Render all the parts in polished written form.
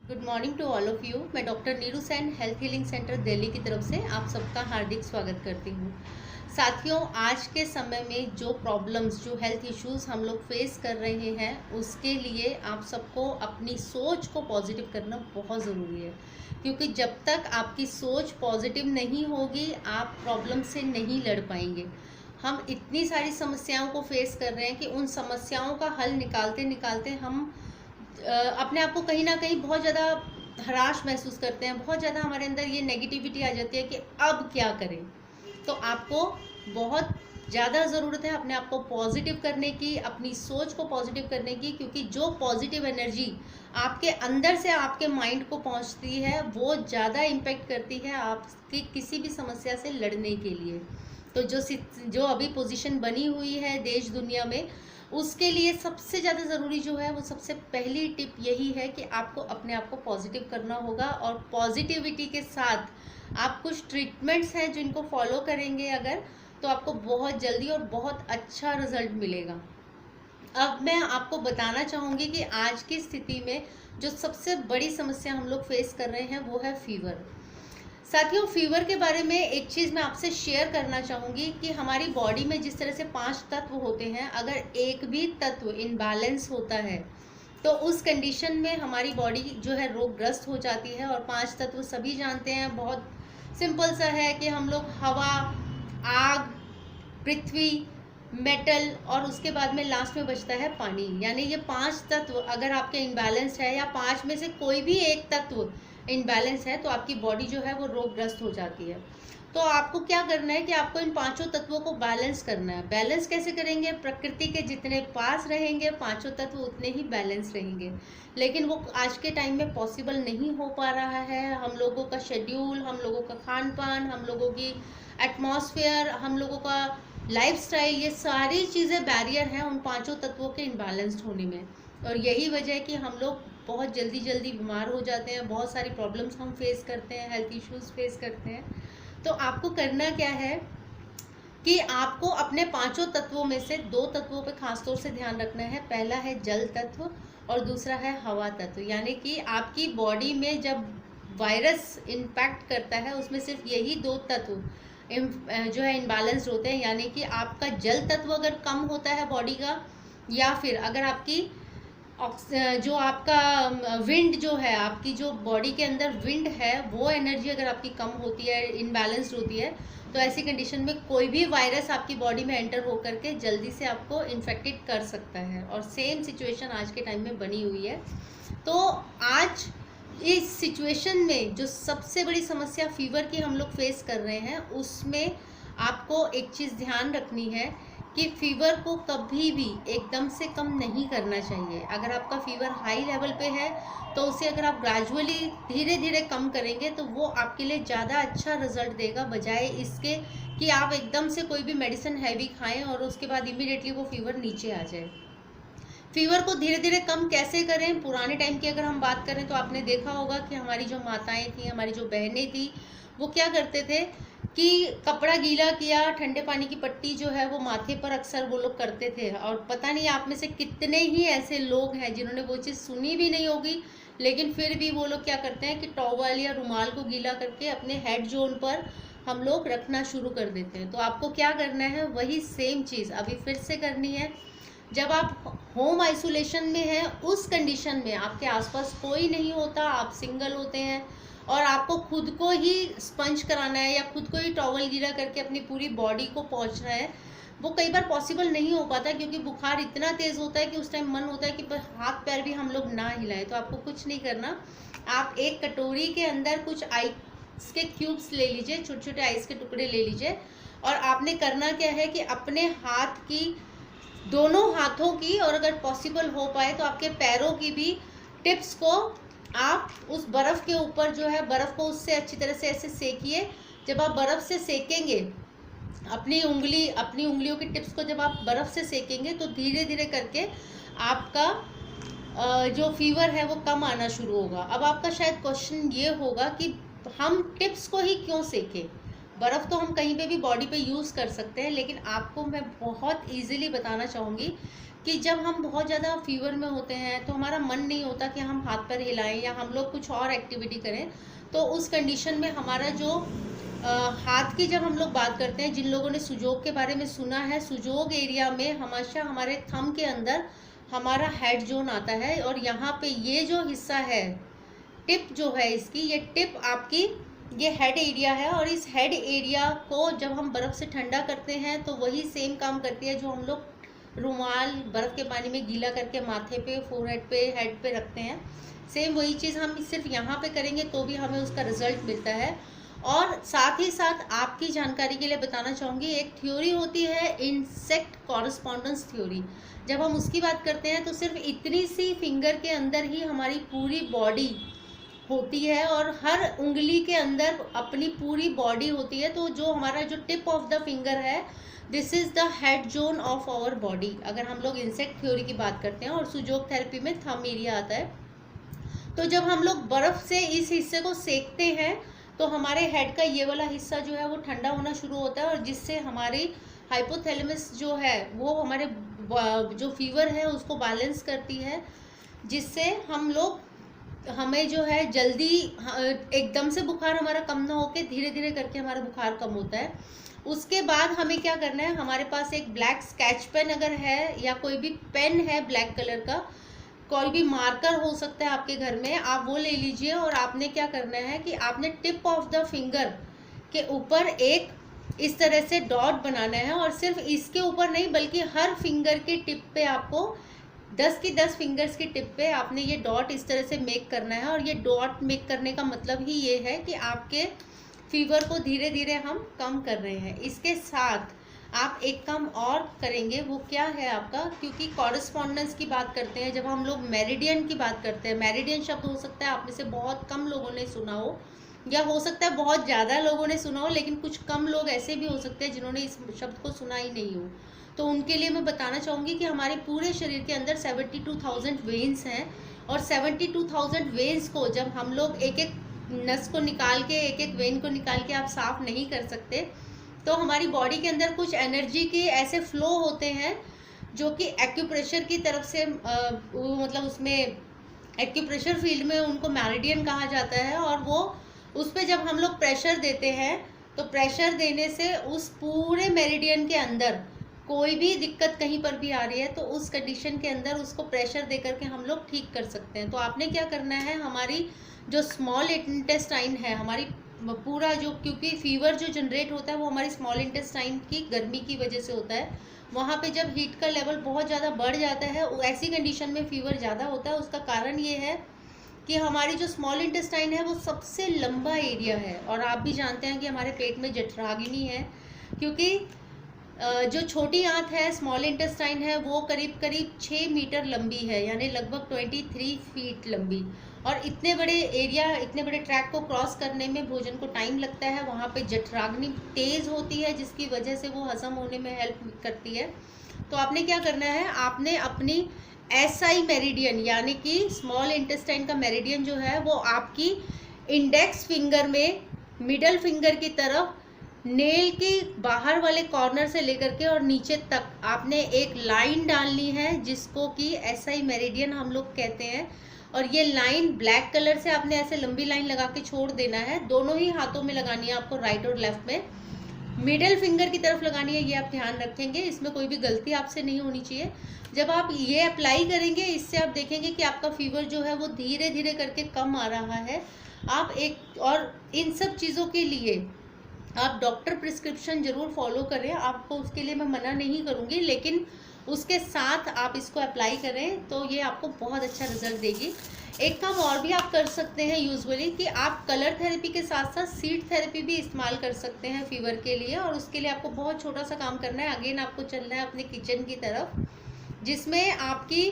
Good morning to all of you. मैं doctor Neeru Sain health healing centre Delhi की तरफ से आप सबका हार्दिक स्वागत करती हूँ। साथियों, आज के समय में जो प्रॉब्लम्स, जो हेल्थ इश्यूज हम लोग फेस कर रहे हैं, उसके लिए आप सबको अपनी सोच को पॉजिटिव करना बहुत ज़रूरी है, क्योंकि जब तक आपकी सोच पॉजिटिव नहीं होगी आप प्रॉब्लम से नहीं लड़ पाएंगे। हम इतनी सारी समस्याओं को फेस कर रहे हैं कि उन समस्याओं का हल निकालते निकालते हम अपने आप को कहीं ना कहीं बहुत ज़्यादा हराश महसूस करते हैं। बहुत ज़्यादा हमारे अंदर ये नेगेटिविटी आ जाती है कि अब क्या करें। तो आपको बहुत ज़्यादा ज़रूरत है अपने आप को पॉजिटिव करने की, अपनी सोच को पॉजिटिव करने की, क्योंकि जो पॉजिटिव एनर्जी आपके अंदर से आपके माइंड को पहुंचती है वो ज़्यादा इम्पेक्ट करती है आपकी किसी भी समस्या से लड़ने के लिए। तो जो अभी पोजीशन बनी हुई है देश दुनिया में, उसके लिए सबसे ज़्यादा ज़रूरी जो है वो सबसे पहली टिप यही है कि आपको अपने आप को पॉजिटिव करना होगा। और पॉजिटिविटी के साथ आप कुछ ट्रीटमेंट्स हैं जिनको फॉलो करेंगे अगर, तो आपको बहुत जल्दी और बहुत अच्छा रिजल्ट मिलेगा। अब मैं आपको बताना चाहूँगी कि आज की स्थिति में जो सबसे बड़ी समस्या हम लोग फेस कर रहे हैं वो है फीवर। साथियों, फीवर के बारे में एक चीज़ मैं आपसे शेयर करना चाहूँगी कि हमारी बॉडी में जिस तरह से 5 तत्व होते हैं, अगर एक भी तत्व इनबैलेंस होता है तो उस कंडीशन में हमारी बॉडी जो है रोगग्रस्त हो जाती है। और 5 तत्व सभी जानते हैं, बहुत सिंपल सा है कि हम लोग हवा, आग, पृथ्वी, मेटल और उसके बाद में लास्ट में बचता है पानी। यानी ये 5 तत्व अगर आपके इनबैलेंस्ड है या 5 में से कोई भी एक तत्व इनबैलेंस है तो आपकी बॉडी जो है वो रोगग्रस्त हो जाती है। तो आपको क्या करना है कि आपको इन 5 तत्वों को बैलेंस करना है। बैलेंस कैसे करेंगे? प्रकृति के जितने पास रहेंगे 5 तत्व उतने ही बैलेंस रहेंगे, लेकिन वो आज के टाइम में पॉसिबल नहीं हो पा रहा है। हम लोगों का शेड्यूल, हम लोगों का खान पान, हम लोगों की एटमॉस्फेयर, हम लोगों का लाइफस्टाइल, ये सारी चीज़ें बैरियर हैं उन 5 तत्वों के इनबैलेंस्ड होने में। और यही वजह है कि हम लोग बहुत जल्दी जल्दी बीमार हो जाते हैं, बहुत सारी प्रॉब्लम्स हम फेस करते हैं, हेल्थ इश्यूज फेस करते हैं। तो आपको करना क्या है कि आपको अपने 5 तत्वों में से 2 तत्वों पे खासतौर से ध्यान रखना है। पहला है जल तत्व और दूसरा है हवा तत्व। यानी कि आपकी बॉडी में जब वायरस इम्पैक्ट करता है उसमें सिर्फ यही 2 तत्व जो है इनबैलेंस्ड होते हैं। यानी कि आपका जल तत्व अगर कम होता है बॉडी का, या फिर अगर आपकी जो आपका विंड जो है, आपकी जो बॉडी के अंदर विंड है, वो एनर्जी अगर आपकी कम होती है, इनबैलेंस्ड होती है, तो ऐसी कंडीशन में कोई भी वायरस आपकी बॉडी में एंटर होकर के जल्दी से आपको इन्फेक्टेड कर सकता है। और सेम सिचुएशन आज के टाइम में बनी हुई है। तो आज इस सिचुएशन में जो सबसे बड़ी समस्या फीवर की हम लोग फेस कर रहे हैं, उसमें आपको एक चीज़ ध्यान रखनी है कि फीवर को कभी भी एकदम से कम नहीं करना चाहिए। अगर आपका फीवर हाई लेवल पे है तो उसे अगर आप ग्रेजुअली धीरे धीरे कम करेंगे तो वो आपके लिए ज़्यादा अच्छा रिजल्ट देगा, बजाय इसके कि आप एकदम से कोई भी मेडिसिन हैवी खाएं और उसके बाद इमीडिएटली वो फीवर नीचे आ जाए। फीवर को धीरे धीरे कम कैसे करें? पुराने टाइम की अगर हम बात करें तो आपने देखा होगा कि हमारी जो माताएं थी, हमारी जो बहनें थी, वो क्या करते थे कि कपड़ा गीला किया, ठंडे पानी की पट्टी जो है वो माथे पर अक्सर वो लोग करते थे। और पता नहीं आप में से कितने ही ऐसे लोग हैं जिन्होंने वो चीज़ सुनी भी नहीं होगी, लेकिन फिर भी वो लोग क्या करते हैं कि टॉवल या रुमाल को गीला करके अपने हेड जोन पर हम लोग रखना शुरू कर देते हैं। तो आपको क्या करना है, वही सेम चीज़ अभी फिर से करनी है। जब आप होम आइसोलेशन में हैं, उस कंडीशन में आपके आसपास कोई नहीं होता, आप सिंगल होते हैं और आपको खुद को ही स्पंज कराना है या खुद को ही टॉवल गीला करके अपनी पूरी बॉडी को पोंछना है, वो कई बार पॉसिबल नहीं हो पाता क्योंकि बुखार इतना तेज़ होता है कि उस टाइम मन होता है कि हाथ पैर भी हम लोग ना हिलाएं। तो आपको कुछ नहीं करना, आप एक कटोरी के अंदर कुछ आइस के क्यूब्स ले लीजिए, छोटे छोटे आइस के टुकड़े ले लीजिए। और आपने करना क्या है कि अपने हाथ की, दोनों हाथों की, और अगर पॉसिबल हो पाए तो आपके पैरों की भी टिप्स को आप उस बर्फ़ के ऊपर जो है, बर्फ़ को उससे अच्छी तरह से ऐसे सेकिए। जब आप बर्फ़ से सेकेंगे अपनी उंगलियों की टिप्स को, जब आप बर्फ़ से सेकेंगे तो धीरे धीरे करके आपका जो फीवर है वो कम आना शुरू होगा। अब आपका शायद क्वेश्चन ये होगा कि हम टिप्स को ही क्यों सेकें? बर्फ़ तो हम कहीं पे भी बॉडी पे यूज़ कर सकते हैं, लेकिन आपको मैं बहुत इजीली बताना चाहूँगी कि जब हम बहुत ज़्यादा फीवर में होते हैं तो हमारा मन नहीं होता कि हम हाथ पैर हिलाएं या हम लोग कुछ और एक्टिविटी करें। तो उस कंडीशन में हमारा जो हाथ की जब हम लोग बात करते हैं, जिन लोगों ने सुजोग के बारे में सुना है, सुजोग एरिया में हमेशा हमारे थंब के अंदर हमारा हेड जोन आता है, और यहाँ पे ये जो हिस्सा है, टिप जो है इसकी, ये टिप आपकी ये हेड एरिया है। और इस हेड एरिया को जब हम बर्फ़ से ठंडा करते हैं तो वही सेम काम करती है जो हम लोग रुमाल बर्फ़ के पानी में गीला करके माथे पे, फोरहेड पे, हेड पे रखते हैं। सेम वही चीज़ हम सिर्फ यहाँ पे करेंगे तो भी हमें उसका रिजल्ट मिलता है। और साथ ही साथ आपकी जानकारी के लिए बताना चाहूँगी, एक थ्योरी होती है इंसेक्ट कॉरस्पॉन्डेंस थ्योरी। जब हम उसकी बात करते हैं तो सिर्फ इतनी सी फिंगर के अंदर ही हमारी पूरी बॉडी होती है, और हर उंगली के अंदर अपनी पूरी बॉडी होती है। तो जो हमारा जो टिप ऑफ द फिंगर है, this is the head zone of our body, अगर हम लोग इंसेक्ट थ्योरी की बात करते हैं। और सुजोग थेरेपी में थंब एरिया आता है। तो जब हम लोग बर्फ़ से इस हिस्से को सेकते हैं तो हमारे हेड का ये वाला हिस्सा जो है वो ठंडा होना शुरू होता है, और जिससे हमारी हाइपोथैलेमस जो है वो हमारे जो फीवर है उसको बैलेंस करती है, जिससे हमें जो है जल्दी एकदम से बुखार हमारा कम ना होके धीरे धीरे करके हमारा बुखार कम होता है। उसके बाद हमें क्या करना है, हमारे पास एक ब्लैक स्केच पेन अगर है या कोई भी पेन है ब्लैक कलर का, कोई भी मार्कर हो सकता है आपके घर में, आप वो ले लीजिए। और आपने क्या करना है कि आपने टिप ऑफ द फिंगर के ऊपर एक इस तरह से डॉट बनाना है, और सिर्फ इसके ऊपर नहीं बल्कि हर फिंगर के टिप पे आपको 10 की 10 फिंगर्स की टिप पे आपने ये डॉट इस तरह से मेक करना है। और ये डॉट मेक करने का मतलब ही ये है कि आपके फीवर को धीरे धीरे हम कम कर रहे हैं। इसके साथ आप एक काम और करेंगे, वो क्या है आपका, क्योंकि कॉरस्पॉन्डेंस की बात करते हैं, जब हम लोग मेरिडियन की बात करते हैं, मेरिडियन शब्द हो सकता है आप में से बहुत कम लोगों ने सुना हो, या हो सकता है बहुत ज़्यादा लोगों ने सुना हो, लेकिन कुछ कम लोग ऐसे भी हो सकते हैं जिन्होंने इस शब्द को सुना ही नहीं हो। तो उनके लिए मैं बताना चाहूँगी कि हमारे पूरे शरीर के अंदर 72,000 वेन्स हैं, और 72,000 वेन्स को जब हम लोग एक एक नस को निकाल के, एक एक वेन को निकाल के आप साफ नहीं कर सकते, तो हमारी बॉडी के अंदर कुछ एनर्जी के ऐसे फ्लो होते हैं जो कि एक्यूप्रेशर की तरफ से मतलब उसमें एक्यूप्रेशर फील्ड में उनको मेरिडियन कहा जाता है। और वो उस पर जब हम लोग प्रेशर देते हैं तो प्रेशर देने से उस पूरे मेरिडियन के अंदर कोई भी दिक्कत कहीं पर भी आ रही है तो उस कंडीशन के अंदर उसको प्रेशर दे करके हम लोग ठीक कर सकते हैं। तो आपने क्या करना है, हमारी जो स्मॉल इंटेस्टाइन है, हमारी पूरा जो, क्योंकि फीवर जो जनरेट होता है वो हमारी स्मॉल इंटेस्टाइन की गर्मी की वजह से होता है। वहाँ पे जब हीट का लेवल बहुत ज़्यादा बढ़ जाता है, ऐसी कंडीशन में फीवर ज़्यादा होता है। उसका कारण ये है कि हमारी जो स्मॉल इंटेस्टाइन है वो सबसे लंबा एरिया है, और आप भी जानते हैं कि हमारे पेट में जठराग्नि है, क्योंकि जो छोटी आंत है, स्मॉल इंटेस्टाइन है, वो करीब करीब 6 मीटर लंबी है, यानी लगभग 23 फीट लंबी। और इतने बड़े एरिया, इतने बड़े ट्रैक को क्रॉस करने में भोजन को टाइम लगता है। वहाँ पे जठराग्नि तेज़ होती है जिसकी वजह से वो हजम होने में हेल्प करती है। तो आपने क्या करना है, आपने अपनी एसआई मेरिडियन यानी कि स्मॉल इंटेस्टाइन का मेरिडियन जो है वो आपकी इंडेक्स फिंगर में मिडल फिंगर की तरफ नेल के बाहर वाले कॉर्नर से लेकर के और नीचे तक आपने एक लाइन डालनी है, जिसको कि एसआई मेरिडियन हम लोग कहते हैं। और ये लाइन ब्लैक कलर से आपने ऐसे लंबी लाइन लगा के छोड़ देना है। दोनों ही हाथों में लगानी है आपको, राइट और लेफ्ट में। मिडल फिंगर की तरफ लगानी है, ये आप ध्यान रखेंगे, इसमें कोई भी गलती आपसे नहीं होनी चाहिए। जब आप ये अप्लाई करेंगे, इससे आप देखेंगे कि आपका फीवर जो है वो धीरे धीरे करके कम आ रहा है। आप एक और इन सब चीज़ों के लिए आप डॉक्टर प्रिस्क्रिप्शन ज़रूर फॉलो करें, आपको उसके लिए मैं मना नहीं करूँगी, लेकिन उसके साथ आप इसको अप्लाई करें तो ये आपको बहुत अच्छा रिजल्ट देगी। एक काम और भी आप कर सकते हैं यूजुअली, कि आप कलर थेरेपी के साथ साथ सीड थेरेपी भी इस्तेमाल कर सकते हैं फीवर के लिए। और उसके लिए आपको बहुत छोटा सा काम करना है। अगेन आपको चलना है अपने किचन की तरफ, जिसमें आपकी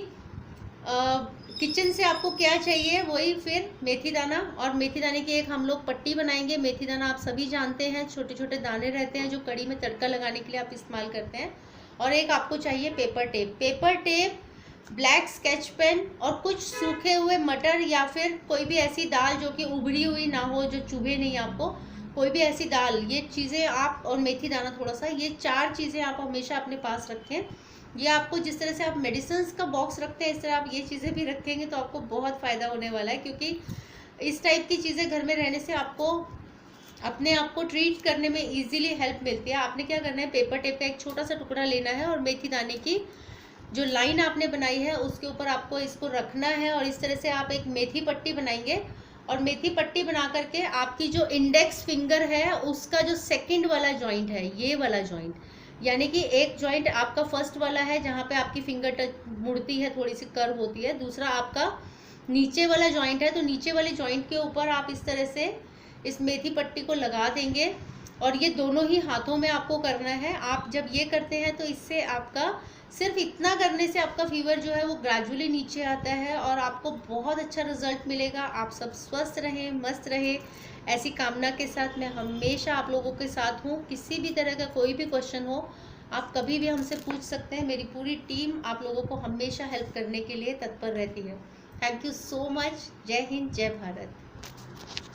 किचन से आपको क्या चाहिए, वही फिर मेथी दाना, और मेथी दाने की एक हम लोग पट्टी बनाएंगे। मेथी दाना आप सभी जानते हैं, छोटे छोटे दाने रहते हैं जो कड़ी में तड़का लगाने के लिए आप इस्तेमाल करते हैं। और एक आपको चाहिए paper tape, black sketch pen, और कुछ सूखे हुए मटर या फिर कोई भी ऐसी दाल जो कि उबड़ी हुई ना हो, जो चुभे नहीं आपको, कोई भी ऐसी दाल, ये चीज़ें आप, और मेथी दाना थोड़ा सा, ये 4 चीज़ें आप हमेशा अपने पास रखें। ये आपको जिस तरह से आप मेडिसिन्स का बॉक्स रखते हैं, इस तरह आप ये चीज़ें भी रखेंगे तो आपको बहुत फ़ायदा होने वाला है, क्योंकि इस टाइप की चीज़ें घर में रहने से आपको अपने आप को ट्रीट करने में इजीली हेल्प मिलती है। आपने क्या करना है, पेपर टेप का एक छोटा सा टुकड़ा लेना है और मेथी दाने की जो लाइन आपने बनाई है उसके ऊपर आपको इसको रखना है, और इस तरह से आप एक मेथी पट्टी बनाएंगे। और मेथी पट्टी बना करके आपकी जो इंडेक्स फिंगर है उसका जो सेकंड वाला जॉइंट है, ये वाला जॉइंट, यानी कि एक जॉइंट आपका फर्स्ट वाला है जहाँ पे आपकी फिंगर टच मुड़ती है, थोड़ी सी कर्व होती है, दूसरा आपका नीचे वाला जॉइंट है। तो नीचे वाले जॉइंट के ऊपर आप इस तरह से इस मेथी पट्टी को लगा देंगे, और ये दोनों ही हाथों में आपको करना है। आप जब ये करते हैं तो इससे आपका सिर्फ इतना करने से आपका फीवर जो है वो ग्रेजुअली नीचे आता है, और आपको बहुत अच्छा रिजल्ट मिलेगा। आप सब स्वस्थ रहें, मस्त रहें, ऐसी कामना के साथ मैं हमेशा आप लोगों के साथ हूँ। किसी भी तरह का कोई भी क्वेश्चन हो, आप कभी भी हमसे पूछ सकते हैं। मेरी पूरी टीम आप लोगों को हमेशा हेल्प करने के लिए तत्पर रहती है। Thank you so much. जय हिंद, जय भारत।